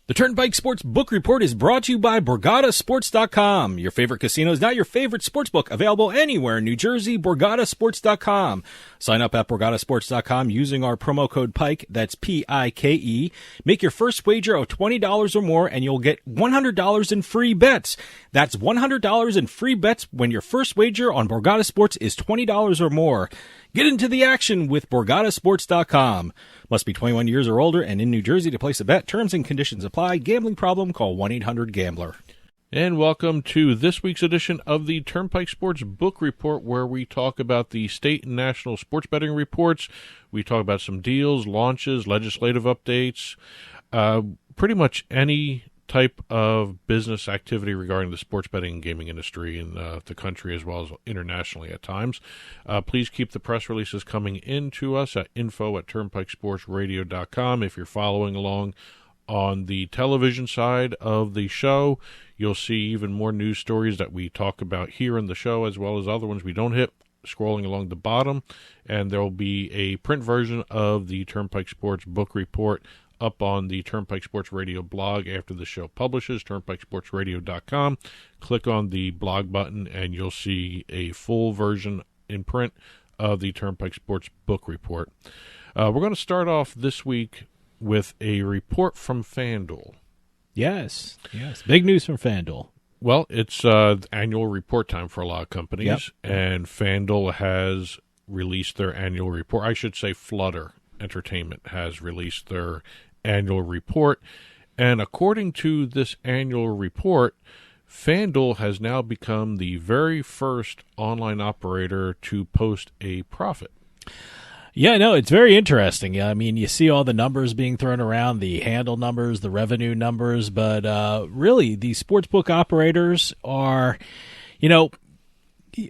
The Turnpike Sports Book Report is brought to you by BorgataSports.com. Your favorite casino is now your favorite sportsbook. Available anywhere in New Jersey, BorgataSports.com. Sign up at BorgataSports.com using our promo code PIKE, that's P-I-K-E. Make your first wager of $20 or more and you'll get $100 in free bets. That's $100 in free bets when your first wager on Borgata Sports is $20 or more. Get into the action with BorgataSports.com. Must be 21 years or older and in New Jersey to place a bet. Terms and conditions apply. Gambling problem? Call 1-800-GAMBLER. And welcome to this week's edition of the Turnpike Sports Book Report, where we talk about the state and national sports betting reports. We talk about some deals, launches, legislative updates, pretty much any type of business activity regarding the sports betting and gaming industry in the country as well as internationally at times. Please keep the press releases coming in to us at info@turnpikesportsradio.com. If you're following along on the television side of the show, you'll see even more news stories that we talk about here in the show as well as other ones we don't hit scrolling along the bottom, and there will be a print version of the Turnpike Sports Book Report up on the Turnpike Sports Radio blog after the show publishes, turnpikesportsradio.com. Click on the blog button and you'll see a full version in print of the Turnpike Sports Book Report. We're going to start off this week with a report from Fanduel. Yes. Big news from Fanduel. Well, it's annual report time for a lot of companies, and Fanduel has released their annual report. I should say Flutter Entertainment has released their annual report, and according to this annual report, FanDuel has now become the very first online operator to post a profit. Yeah, no, it's very interesting. I mean, you see all the numbers being thrown around, the handle numbers, the revenue numbers, but really, these sportsbook operators are,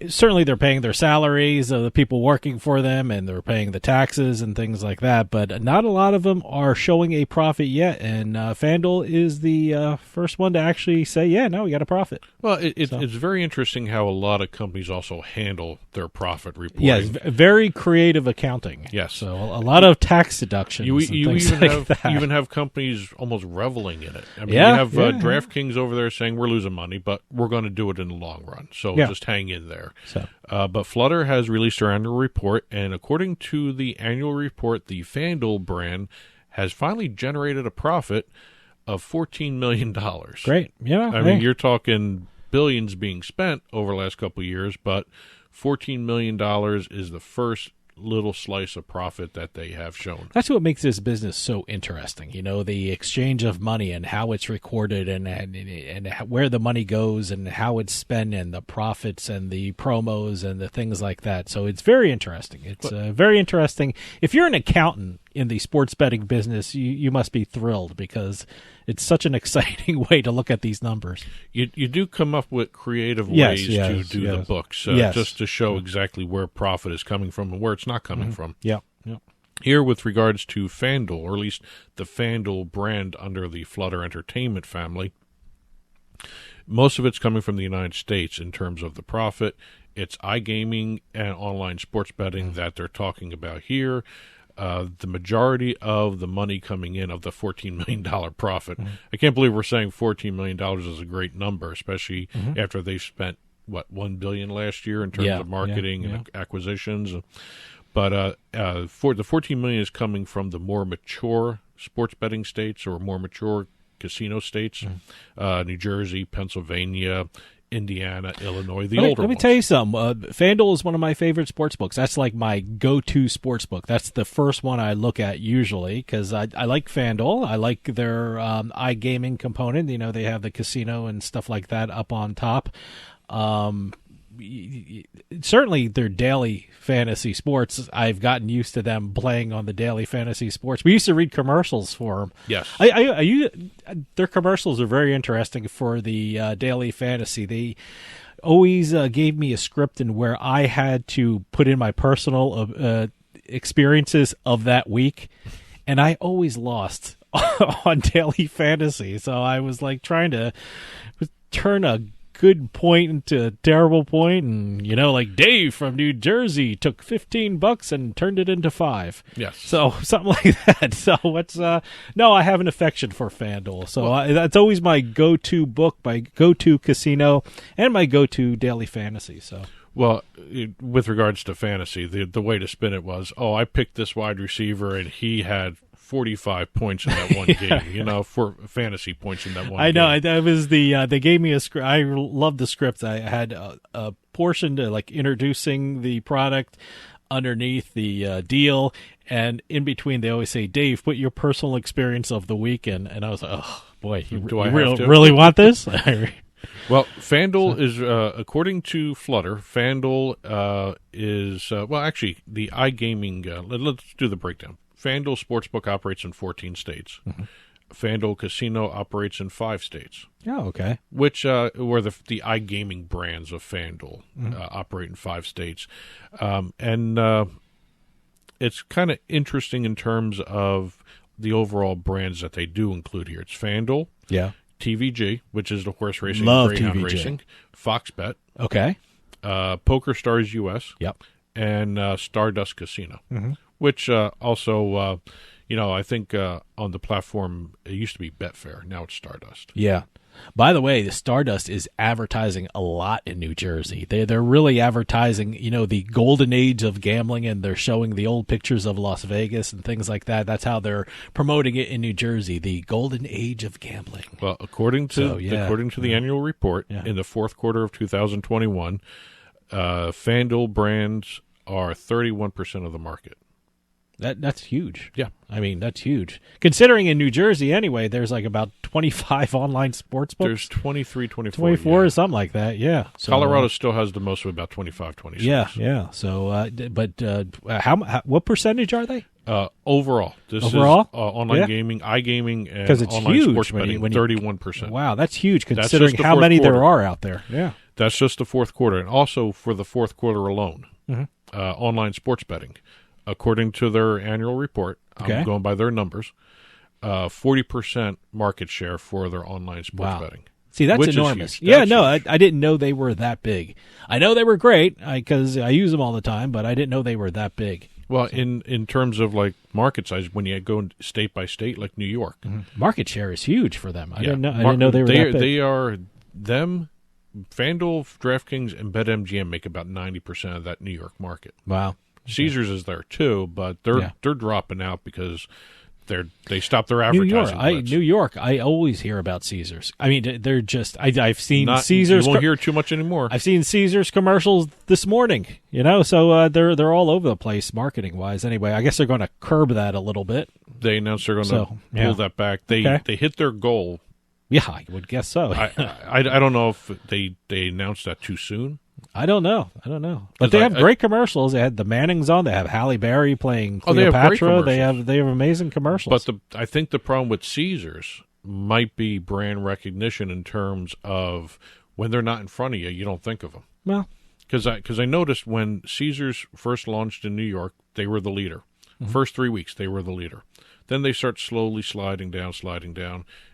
certainly they're paying their salaries of the people working for them, and they're paying the taxes and things like that, but not a lot of them are showing a profit yet, and FanDuel is the first one to actually say, yeah, no, we got a profit. Well, it's very interesting how a lot of companies also handle their profit reporting. Yes, very creative accounting. Yes. So a lot of tax deductions and things like that. You even have companies almost reveling in it. I mean, you have DraftKings over there saying we're losing money, but we're going to do it in the long run, so just hang in there. So. But Flutter has released their annual report, and according to the annual report, the FanDuel brand has finally generated a profit of $14 million. Great. Yeah. I mean, you're talking billions being spent over the last couple of years, but $14 million is the first little slice of profit that they have shown. That's what makes this business so interesting. The exchange of money and how it's recorded and where the money goes and how it's spent and the profits and the promos and the things like that. So it's very interesting. It's very interesting. If you're an accountant in the sports betting business, you must be thrilled because it's such an exciting way to look at these numbers. You do come up with creative ways to do the books, just to show exactly where profit is coming from and where it's not coming from. Yeah. Here, with regards to FanDuel, or at least the FanDuel brand under the Flutter Entertainment family, most of it's coming from the United States in terms of the profit. It's iGaming and online sports betting that they're talking about here. The majority of the money coming in of the $14 million profit. I can't believe we're saying $14 million is a great number, especially after they've spent, $1 billion last year in terms of marketing and acquisitions. But for the $14 million is coming from the more mature sports betting states or more mature casino states, New Jersey, Pennsylvania, Indiana, Illinois, older ones. Let me tell you something. FanDuel is one of my favorite sports books. That's like my go-to sports book. That's the first one I look at usually because I like FanDuel. I like their iGaming component. They have the casino and stuff like that up on top. Certainly their daily fantasy sports, I've gotten used to them playing on the daily fantasy sports. We used to read commercials for them. Yes. Their commercials are very interesting for the daily fantasy. They always gave me a script in where I had to put in my personal experiences of that week, and I always lost on daily fantasy. So I was like trying to turn a good point into a terrible point, and like Dave from New Jersey took $15 and turned it into $5. Yes. So something like that. So what's no, I have an affection for Fanduel. So that's always my go-to book, my go-to casino, and my go-to daily fantasy. So. Well, with regards to fantasy, the way to spin it was, I picked this wide receiver and he had 45 points in that one game, for fantasy points in that one game. I know. That was they gave me a script. I love the script. I had a portion to like introducing the product, underneath the deal, and in between they always say, Dave, put your personal experience of the weekend. And I was like, oh, boy, you really want this? Well, Fanduel is, according to Flutter, Fanduel is, actually, the iGaming, let's do the breakdown. Fanduel Sportsbook operates in 14 states. Mm-hmm. Fanduel Casino operates in 5 states. Oh, okay. Which where the iGaming brands of Fanduel operate in 5 states. And it's kind of interesting in terms of the overall brands that they do include here. It's Fanduel. Yeah. TVG, which is the horse racing, love greyhound TVG. racing, Fox Bet, okay, Poker Stars US, yep, and Stardust Casino, which also, I think on the platform it used to be Betfair, now it's Stardust. Yeah. By the way, the Stardust is advertising a lot in New Jersey. They're really advertising, the golden age of gambling, and they're showing the old pictures of Las Vegas and things like that. That's how they're promoting it in New Jersey, the golden age of gambling. Well, according to the annual report, in the fourth quarter of 2021, Fanduel brands are 31% of the market. That's huge. Yeah. I mean, that's huge. Considering in New Jersey, anyway, there's like about 25 online sports books. There's 23, 24. 24 or something like that, yeah. So, Colorado still has the most, of about 25, 26. Yeah. So, what percentage are they? Overall. This overall? Is online gaming, iGaming, and it's online huge sports betting, 31%. Wow, that's huge considering how many there are out there. Yeah. That's just the fourth quarter. And also for the fourth quarter alone, online sports betting. According to their annual report, I'm going by their numbers, 40% market share for their online sports betting. See, that's enormous. I didn't know they were that big. I know they were great because I use them all the time, but I didn't know they were that big. Well, in terms of like market size, when you go state by state, like New York, market share is huge for them. I didn't know they were that big. They are them. FanDuel, DraftKings, and BetMGM make about 90% of that New York market. Wow. Caesars is there too, but they're dropping out because they stopped their advertising. New York, I always hear about Caesars. I mean, they're just I've seen Caesars. You won't hear too much anymore. I've seen Caesars commercials this morning. So they're all over the place marketing wise. Anyway, I guess they're going to curb that a little bit. They announced they're going to pull that back. They hit their goal. Yeah, I would guess so. I don't know if they announced that too soon. I don't know. But they have great commercials. They had the Mannings on. They have Halle Berry playing Cleopatra. They have amazing commercials. But I think the problem with Caesars might be brand recognition in terms of when they're not in front of you, you don't think of them. Well, because I noticed when Caesars first launched in New York, they were the leader. First 3 weeks, they were the leader. Then they start slowly sliding down,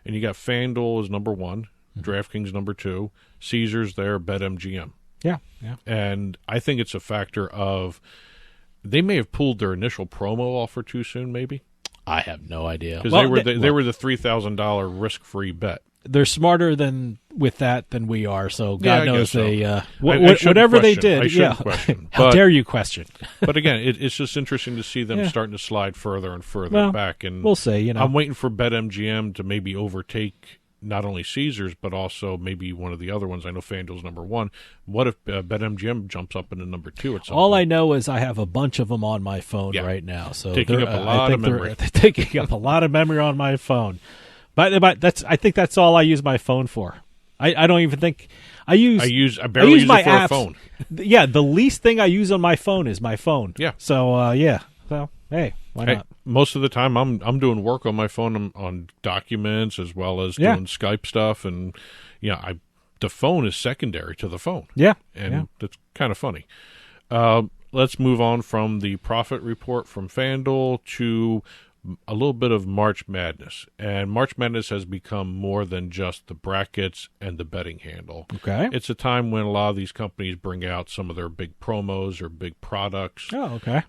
and you got FanDuel as number 1, DraftKings number 2, Caesars there, BetMGM. Yeah. And I think it's a factor of they may have pulled their initial promo offer too soon, maybe. I have no idea. Because they were the $3,000 risk-free bet. They're smarter than we are, so God knows they so. Whatever they did. Question. How dare you question? But again, it's just interesting to see them starting to slide further and further back. And we'll see. I'm waiting for BetMGM to maybe overtake not only Caesars, but also maybe one of the other ones. I know FanDuel's number 1. What if BetMGM jumps up into number 2 at some point? I know is I have a bunch of them on my phone right now. So taking up a lot of memory. They're taking up a lot of memory on my phone. But I think that's all I use my phone for. I don't even think I barely use my it for apps. a phone. Yeah, the least thing I use on my phone is my phone. Yeah. So So hey, why not? Most of the time, I'm doing work on my phone on documents as well as doing Skype stuff, and the phone is secondary to the phone. Yeah, and that's kind of funny. Let's move on from the profit report from FanDuel to a little bit of March Madness. And March Madness has become more than just the brackets and the betting handle. Okay. It's a time when a lot of these companies bring out some of their big promos or big products. Oh, okay.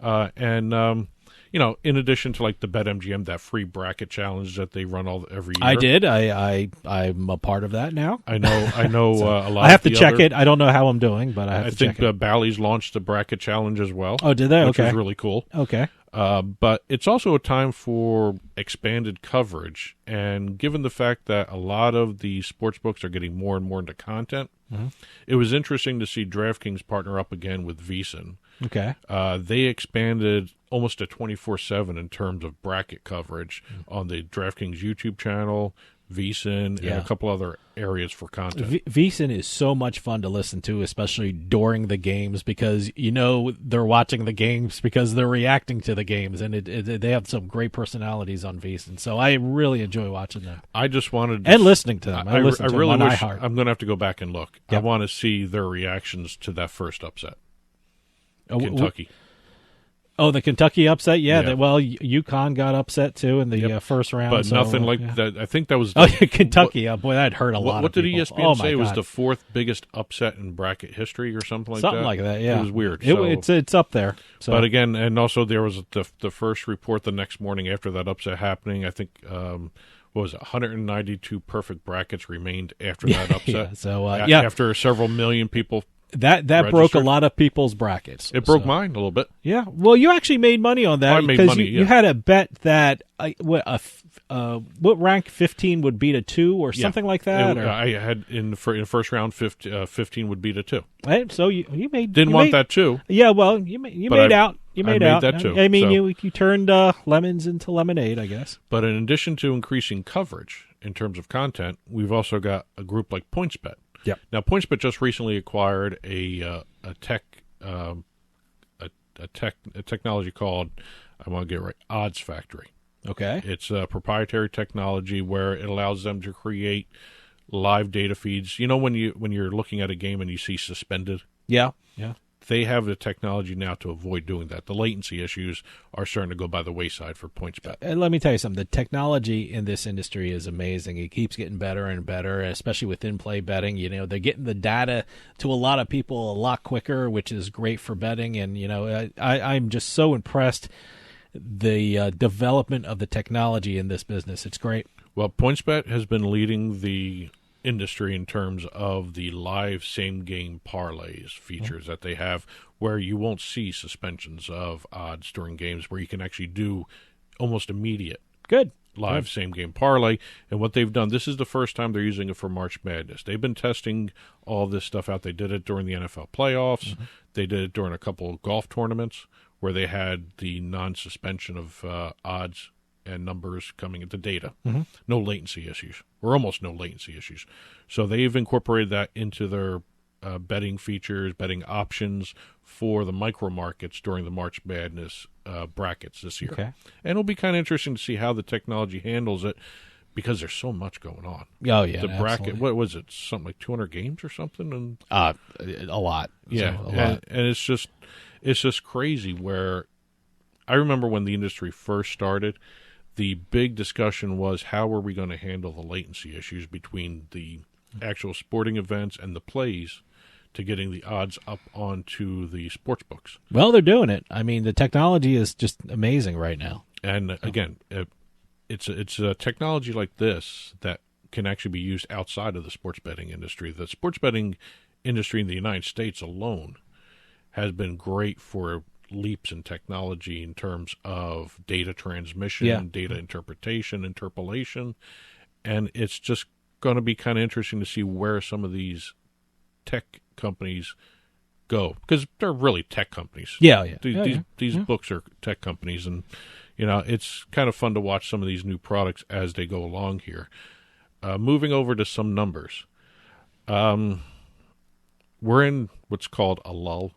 In addition to like the BetMGM, that free bracket challenge that they run every year. I did. I'm a part of that now. I know So, a lot. I have to check it. I don't know how I'm doing, but I have to check it. I think Bally's launched a bracket challenge as well. Oh, did they? Which Okay. was really cool. Okay. But it's also a time for expanded coverage. And given the fact that a lot of the sports books are getting more and more into content, it was interesting to see DraftKings partner up again with VSiN. Okay. They expanded almost to 24/7 in terms of bracket coverage on the DraftKings YouTube channel, VSiN, and a couple other areas for content. VSiN is so much fun to listen to, especially during the games, because they're watching the games because they're reacting to the games, and they have some great personalities on VSiN. So I really enjoy watching them. I just wanted and listening to them. I listen to really them on wish iHeart. I'm going to have to go back and look. Yep. I want to see their reactions to that first upset. Oh, Kentucky. Oh, the Kentucky upset? Yeah. Yeah. UConn got upset, too, in the first round. But so, nothing like that. I think that was... Kentucky. Boy, that hurt a lot What of did people. ESPN say my was God. the fourth biggest upset in bracket history or something like that? Something like that, yeah. It was weird. It's up there. So. But again, and also there was the first report the next morning after that upset happening. I think... what was it, 192 perfect brackets remained after that upset? Yeah, so, after several million people... That broke a lot of people's brackets. It broke mine a little bit. Yeah. Well, you actually made money on that. I made because money, you had a bet that what rank 15 would beat a 2 or something like that. I had in the first round 15 would beat a 2. Right, so you made that 2. Yeah, well, you made out. You made out. That too. I mean, so. you turned lemons into lemonade, I guess. But in addition to increasing coverage in terms of content, we've also got a group like PointsBet. Yeah. Now, PointsBet just recently acquired a technology called, I want to get it right, Odds Factory. Okay. It's a proprietary technology where it allows them to create live data feeds. You know when you're looking at a game and you see suspended? Yeah. They have the technology now to avoid doing that. The latency issues are starting to go by the wayside for PointsBet. And let me tell you something. The technology in this industry is amazing. It keeps getting better and better, especially with in-play betting. They're getting the data to a lot of people a lot quicker, which is great for betting. And, I'm just so impressed the development of the technology in this business. It's great. Well, PointsBet has been leading the industry in terms of the live same-game parlays features that they have, where you won't see suspensions of odds during games, where you can actually do almost immediate live same-game parlay. And what they've done, this is the first time they're using it for March Madness. They've been testing all this stuff out. They did it during the NFL playoffs. They did it during a couple of golf tournaments where they had the non-suspension of odds and numbers coming into data. No latency issues, or almost no latency issues. So they've incorporated that into their betting features, betting options for the micro markets during the March Madness brackets this year. Okay. And it'll be kind of interesting to see how the technology handles it, because there's so much going on. Oh, yeah. The bracket, absolutely. what was it, something like 200 games or something? And a lot. yeah, So, a lot. And it's just crazy, where I remember when the industry first started, the big discussion was how are we going to handle the latency issues between the actual sporting events and the plays to getting the odds up onto the sports books. Well, they're doing it. I mean, the technology is just amazing right now. And again, it's a technology like this that can actually be used outside of the sports betting industry. The sports betting industry in the United States alone has been great for leaps in technology in terms of data transmission, data interpretation, interpolation, and it's just going to be kind of interesting to see where some of these tech companies go, because they're really tech companies. These books are tech companies, and it's kind of fun to watch some of these new products as they go along here. Moving over to some numbers, we're in what's called a lull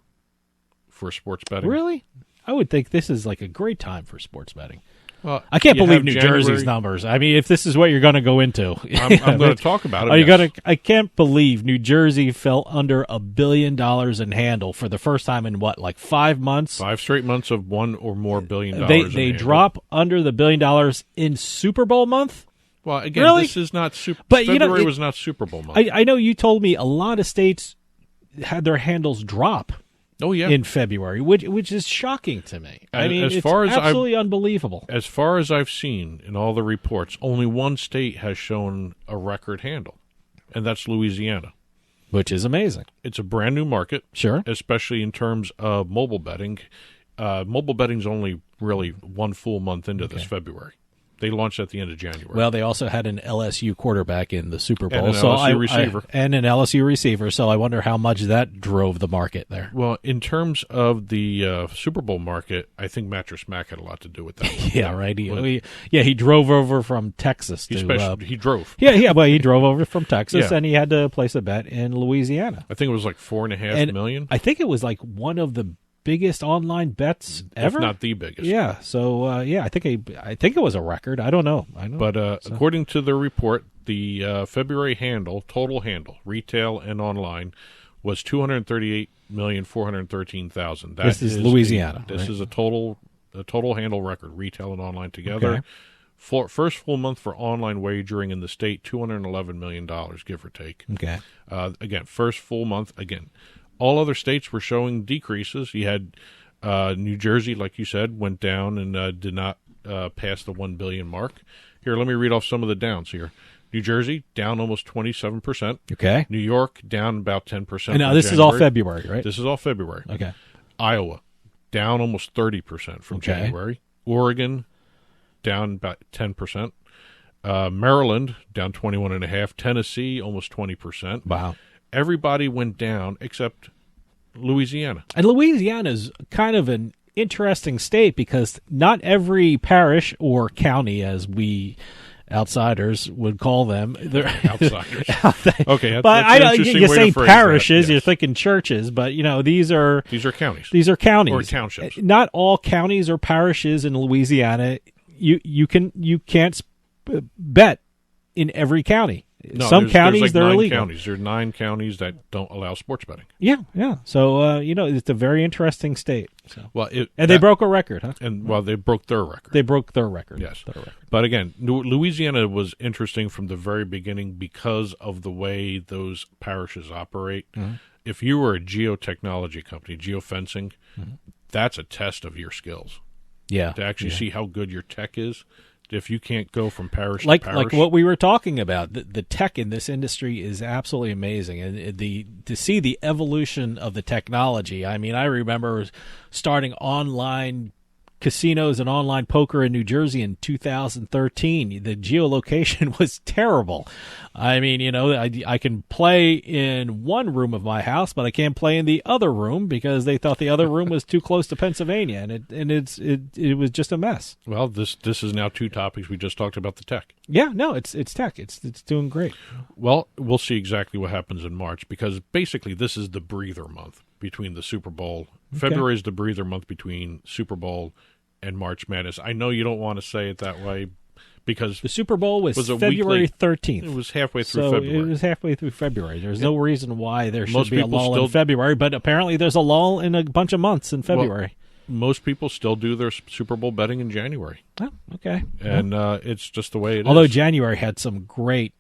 for sports betting. Really? I would think this is like a great time for sports betting. Well, I can't you believe have New January- Jersey's numbers. I mean, if this is what you're going to go into, I'm going to talk about it. Are you yes. I can't believe New Jersey fell under $1 billion in handle for the first time in what, like 5 months? 5 straight months of $1 or more billion. They drop under the $1 billion in Super Bowl month. Well, again, Really? this is not But, February was not Super Bowl month. I know you told me a lot of states had their handles drop oh yeah. in February, which is shocking to me. I mean, as it's far as absolutely unbelievable. As far as I've seen in all the reports, only one state has shown a record handle, and that's Louisiana. Which is amazing. It's a brand new market, Sure. especially in terms of mobile betting. Mobile betting's only really 1 full month into this February. They launched at the end of January. Well, they also had an LSU quarterback in the Super Bowl, And an LSU receiver. and an LSU receiver. So I wonder how much that drove the market there. Well, in terms of the Super Bowl market, I think Mattress Mac had a lot to do with that. Yeah, right. He drove over from Texas. He drove. Yeah. Well, he drove over from Texas, Yeah. and he had to place a bet in Louisiana. I think it was like $4.5 million. I think it was like one of the biggest online bets ever, if not the biggest. Yeah. So I think it was a record. I don't know. But according to the report, the February total handle, retail and online, was 238,413,000. This is Louisiana. This right? is a total handle record, retail and online together. Okay. First full month for online wagering in the state, $211 million, give or take. Okay. Again, first full month. Again, all other states were showing decreases. You had New Jersey, like you said, went down and did not pass the 1 billion mark. Here, let me read off some of the downs here. New Jersey, down almost 27%. Okay. New York, down about 10%. And now this is all February, right? This is all February. Okay. Iowa, down almost 30% from January. Oregon, down about 10%. Maryland, down 21.5%. Tennessee, almost 20%. Wow. Everybody went down except Louisiana. And Louisiana is kind of an interesting state because not every parish or county, as we outsiders would call them, they're Outsiders. Okay, but that's I an know interesting you way say to phrase parishes, that, you're yes. thinking churches, but these are counties. These are counties Or townships. Not all counties or parishes in Louisiana. You can't bet in every county. No, Some there's counties like they're 9 illegal. counties. There are 9 counties that don't allow sports betting. Yeah. So it's a very interesting state. So. Well, they broke a record, huh? And they broke their record. They broke their record. Yes. Their record. But again, Louisiana was interesting from the very beginning because of the way those parishes operate. Mm-hmm. If you were a geotechnology company, geofencing, that's a test of your skills. Yeah. To actually see how good your tech is. If you can't go from parish to like parish. what we were talking about, the tech in this industry is absolutely amazing, and to see the evolution of the technology. I mean, I remember starting online casinos and online poker in New Jersey in 2013. The geolocation was terrible. I mean, I can play in one room of my house, but I can't play in the other room because they thought the other room was too close to Pennsylvania, and it was just a mess. Well, this is now 2 topics. We just talked about the tech. Yeah, no, it's tech. It's doing great. Well, we'll see exactly what happens in March because basically this is the breather month between the Super Bowl. Okay. February is the breather month between Super Bowl and March Madness. I know you don't want to say it that way because the Super Bowl was a February 13th. It was halfway through so February. It was halfway through February. There's no reason why there should Most be a people lull in February, but apparently there's a lull in a bunch of months in February. Well, most people still do their Super Bowl betting in January. Oh, okay. And it's just the way it is. Although January had some great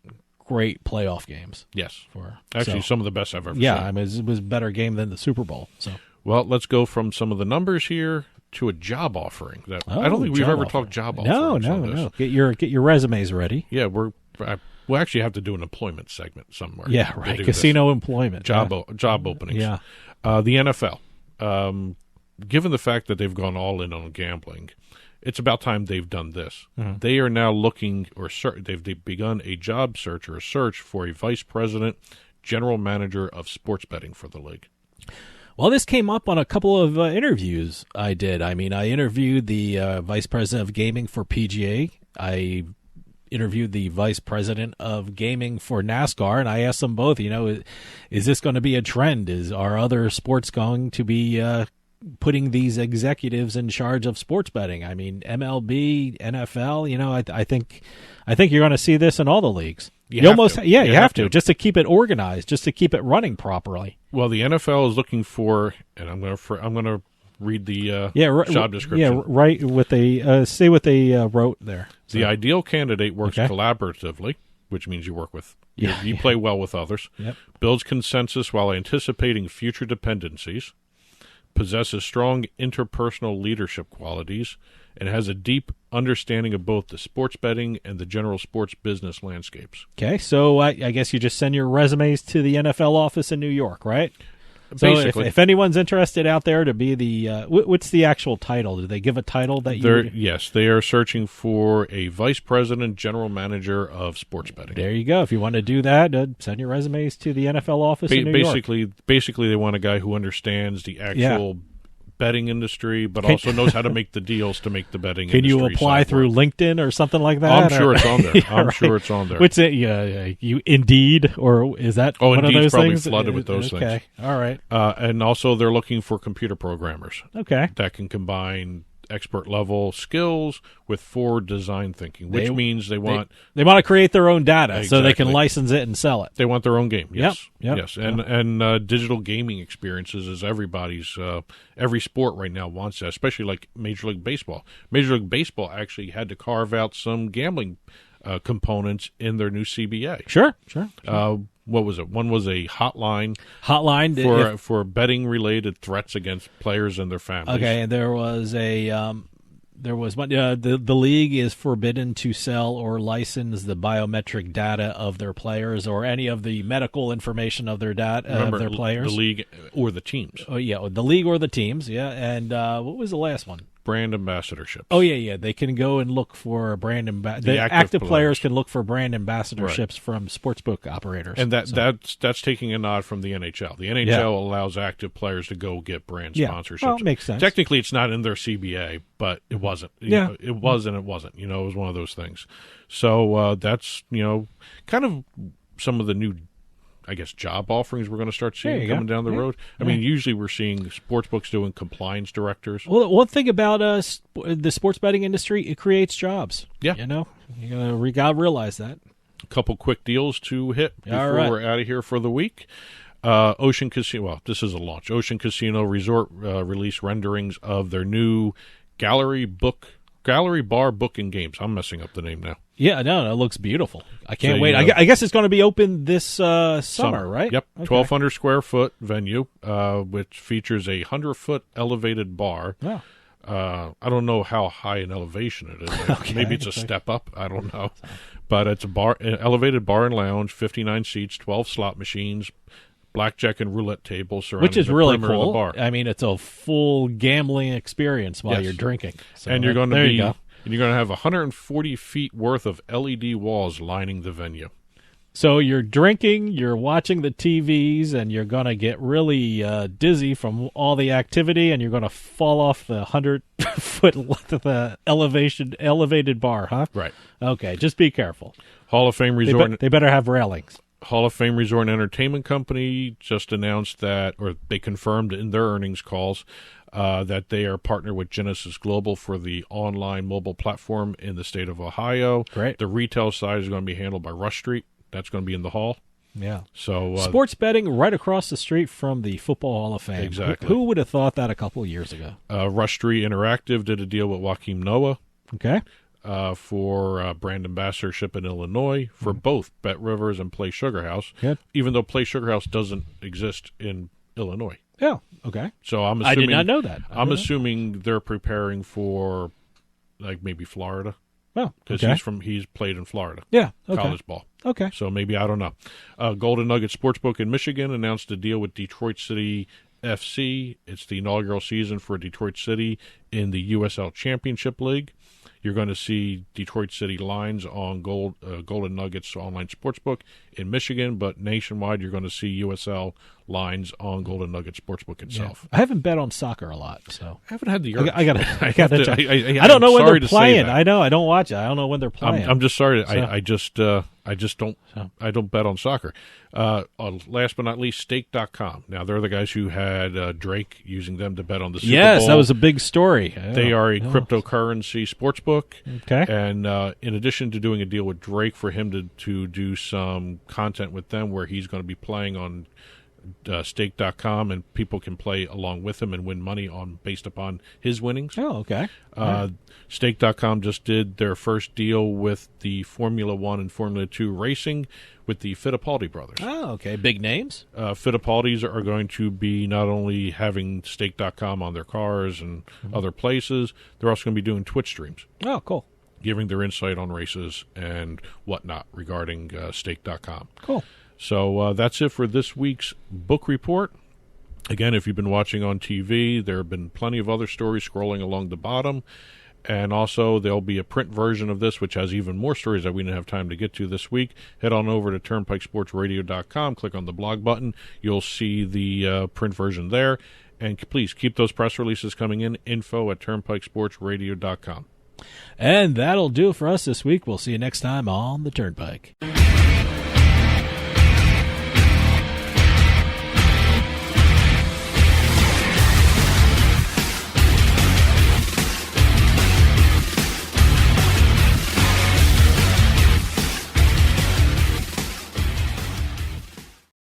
playoff games. Yes. Actually, some of the best I've ever seen. Yeah, I mean, it was a better game than the Super Bowl. So, well, let's go from some of the numbers here to a job offering. I don't think we've ever talked job offerings. No. Get your resumes ready. Yeah, we'll actually have to do an employment segment somewhere. Yeah, right. Casino employment. Job openings. Yeah. The NFL. Given the fact that they've gone all in on gambling, it's about time they've done this. Mm-hmm. They are now looking, they've begun a job search or a search for a vice president, general manager of sports betting for the league. Well, this came up on a couple of interviews I did. I mean, I interviewed the vice president of gaming for PGA. I interviewed the vice president of gaming for NASCAR, and I asked them both, is this going to be a trend? Are other sports going to be putting these executives in charge of sports betting. I mean, MLB, NFL. I think you're going to see this in all the leagues. You have to just to keep it organized, just to keep it running properly. Well, the NFL is looking for, and I'm going to read the job description. Yeah, right. With see what they wrote there. The ideal candidate works collaboratively, which means you work with you play well with others. Yep. Builds consensus while anticipating future dependencies. Possesses strong interpersonal leadership qualities, and has a deep understanding of both the sports betting and the general sports business landscapes. Okay, so I guess you just send your resumes to the NFL office in New York, right? Basically. So if anyone's interested out there to be the what's the actual title? Do they give a title that you? Yes, they are searching for a vice president, general manager of sports betting. There you go. If you want to do that, send your resumes to the NFL office in New York. Basically, they want a guy who understands the actual betting industry, but also knows how to make the deals to make the betting industry. Can you apply through LinkedIn or something like that? I'm sure it's on there. I'm sure it's on there. What's it? You Indeed, or is that one of those probably things? Flooded with those things. Okay, all right. And also, they're looking for computer programmers. Okay, that can combine expert level skills with forward design thinking, which means they want to create their own data so they can license it and sell it. They want their own game. Yes, yep. Yes, and digital gaming experiences is everybody's. Every sport right now wants that, especially like Major League Baseball. Major League Baseball actually had to carve out some gambling components in their new CBA. Sure. What was it? One was a hotline for betting related threats against players and their families. Okay, and there was one. The league is forbidden to sell or license the biometric data of their players or any of the medical information of their data of their players. The league or the teams. Oh yeah, the league or the teams. Yeah, and what was the last one? Brand ambassadorships. Oh yeah. They can go and look for brand the active players can look for brand ambassadorships from sportsbook operators. And that's taking a nod from the NHL. The NHL allows active players to go get brand sponsorships. Well, it makes sense. Technically, it's not in their CBA, but it wasn't. It was and it wasn't. It was one of those things. So that's kind of some of the new, I guess, job offerings we're going to start seeing coming down the road. I mean, usually we're seeing sportsbooks doing compliance directors. Well, one thing about the sports betting industry, it creates jobs. Yeah. You got to realize that. A couple quick deals to hit before we're out of here for the week. Ocean Casino, well, this is a launch. Ocean Casino Resort release renderings of their new gallery bar booking games. I'm messing up the name now. Yeah, no, it looks beautiful. I can't wait. I guess it's going to be open this summer, right? Yep, okay. 1,200 square foot venue, which features a 100-foot elevated bar. Wow. I don't know how high an elevation it is. Maybe it's a step up. I don't know. But it's an elevated bar and lounge, 59 seats, 12 slot machines, blackjack and roulette tables surrounding which is really perimeter cool. of the bar. I mean, it's a full gambling experience while you're drinking. So and you're going to you go. And you're going to have 140 feet worth of LED walls lining the venue. So you're drinking, you're watching the TVs, and you're going to get really dizzy from all the activity, and you're going to fall off the 100-foot of the elevated bar, huh? Right. Okay, just be careful. Hall of Fame Resort. They better have railings. Hall of Fame Resort and Entertainment Company just announced that, or they confirmed in their earnings calls, that they are partnered with Genesis Global for the online mobile platform in the state of Ohio. Great. The retail side is going to be handled by Rush Street. That's going to be in the hall. Yeah. So sports betting right across the street from the Football Hall of Fame. Exactly. Who would have thought that a couple of years ago? Rush Street Interactive did a deal with Joaquim Noah. Okay. For brand ambassadorship in Illinois for both Bet Rivers and Play Sugar House. Good. Even though Play Sugar House doesn't exist in Illinois. Yeah. Okay. So I did not know that. I'm assuming they're preparing for like maybe Florida. Oh, because he's played in Florida. Yeah. Okay. College ball. Okay. So maybe, I don't know. Golden Nugget Sportsbook in Michigan announced a deal with Detroit City FC. It's the inaugural season for Detroit City in the USL Championship League. You're going to see Detroit City lines on Golden Nuggets online sportsbook in Michigan, but nationwide you're going to see USL lines on Golden Nugget Sportsbook itself. I haven't bet on soccer a lot, so I haven't had the urge. I don't know when they're playing. I know I don't watch it. I don't know when they're playing. I'm just sorry. So. I just don't. I don't bet on soccer. Last but not least, Stake.com. Now they're the guys who had Drake using them to bet on the Super Bowl. Yes, that was a big story. They are a cryptocurrency sportsbook. Okay. And in addition to doing a deal with Drake for him to do some content with them, where he's going to be playing on Stake.com, and people can play along with him and win money based upon his winnings. Oh, okay. Stake.com just did their first deal with the Formula 1 and Formula 2 racing with the Fittipaldi brothers. Oh, okay. Big names? Fittipaldis are going to be not only having Stake.com on their cars and other places, they're also going to be doing Twitch streams. Oh, cool. Giving their insight on races and whatnot regarding Stake.com. Cool. So that's it for this week's book report. Again, if you've been watching on TV, there have been plenty of other stories scrolling along the bottom. And also, there'll be a print version of this, which has even more stories that we didn't have time to get to this week. Head on over to turnpikesportsradio.com, click on the blog button. You'll see the print version there. And please keep those press releases coming in, info@turnpikesportsradio.com. And that'll do it for us this week. We'll see you next time on the Turnpike.